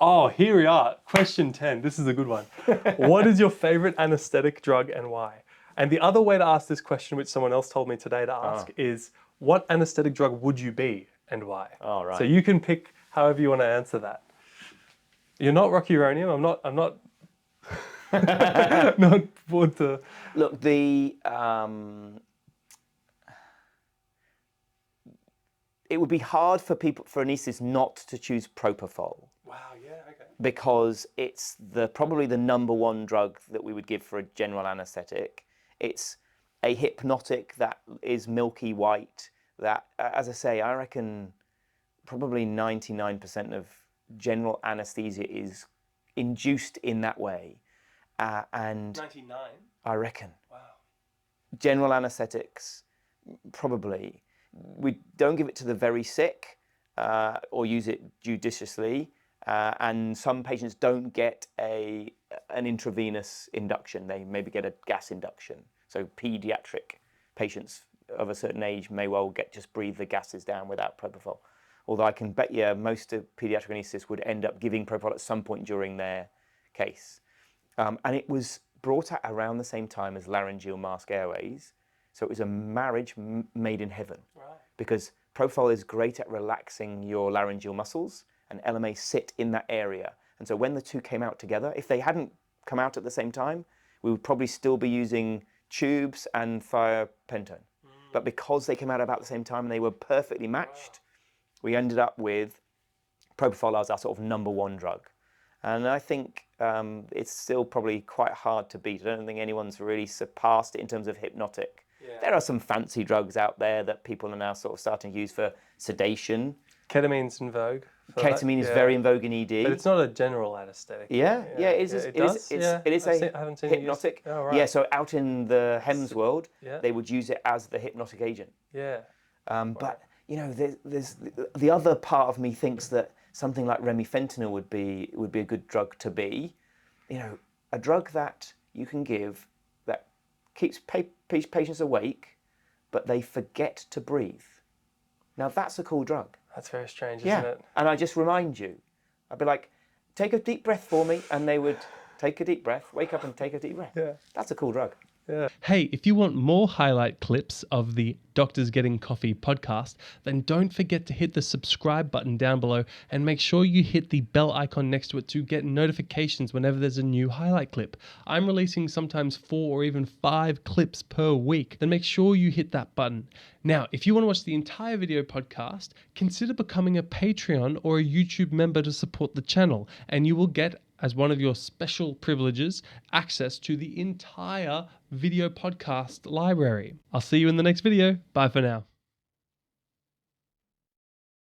Oh, here we are. Question 10. This is a good one. What is your favorite anesthetic drug and why? And the other way to ask this question, which someone else told me today to ask, is what anesthetic drug would you be and why? Oh, right. So you can pick however you want to answer that. You're not Rocky Uranium. I'm not not bored to. Look, it would be hard for anaesthetists not to choose Propofol. Wow, yeah, okay. Because it's probably the number one drug that we would give for a general anaesthetic. It's a hypnotic that is milky white. That, as I say, I reckon probably 99% of general anaesthesia is induced in that way. And 99? I reckon. Wow. General anaesthetics, probably. We don't give it to the very sick or use it judiciously. And some patients don't get an intravenous induction. They maybe get a gas induction. So pediatric patients of a certain age may well just breathe the gases down without Propofol. Although I can bet you most of pediatric anaesthetists would end up giving Propofol at some point during their case. And it was brought out around the same time as laryngeal mask airways. So it was a marriage made in heaven. Right. Because Propofol is great at relaxing your laryngeal muscles, and LMA sit in that area. And so when the two came out together, if they hadn't come out at the same time, we would probably still be using tubes and thiopentone. But because they came out about the same time and they were perfectly matched, we ended up with Propofol as our sort of number one drug. And I think it's still probably quite hard to beat. I don't think anyone's really surpassed it in terms of hypnotic. Yeah. There are some fancy drugs out there that people are now sort of starting to use for sedation. Ketamine's in vogue. Ketamine is very in vogue in ED. But it's not a general anaesthetic. It is a I haven't seen hypnotic. It used. Oh, right. Yeah, so out in the HEMS world, they would use it as the hypnotic agent. Yeah. But, you know, there's the other part of me thinks that something like remifentanil would be a good drug to be. You know, a drug that you can give that keeps patients awake, but they forget to breathe. Now, that's a cool drug. That's very strange, isn't it? And I just remind you, I'd be like, take a deep breath for me, and they would take a deep breath, wake up and take a deep breath. Yeah. That's a cool drug. Yeah. Hey, if you want more highlight clips of the Doctors Getting Coffee podcast, then don't forget to hit the subscribe button down below and make sure you hit the bell icon next to it to get notifications whenever there's a new highlight clip. I'm releasing sometimes 4 or even 5 clips per week, then make sure you hit that button. Now, if you want to watch the entire video podcast, consider becoming a Patreon or a YouTube member to support the channel, and you will get, as one of your special privileges, access to the entire video podcast library. I'll see you in the next video. Bye for now.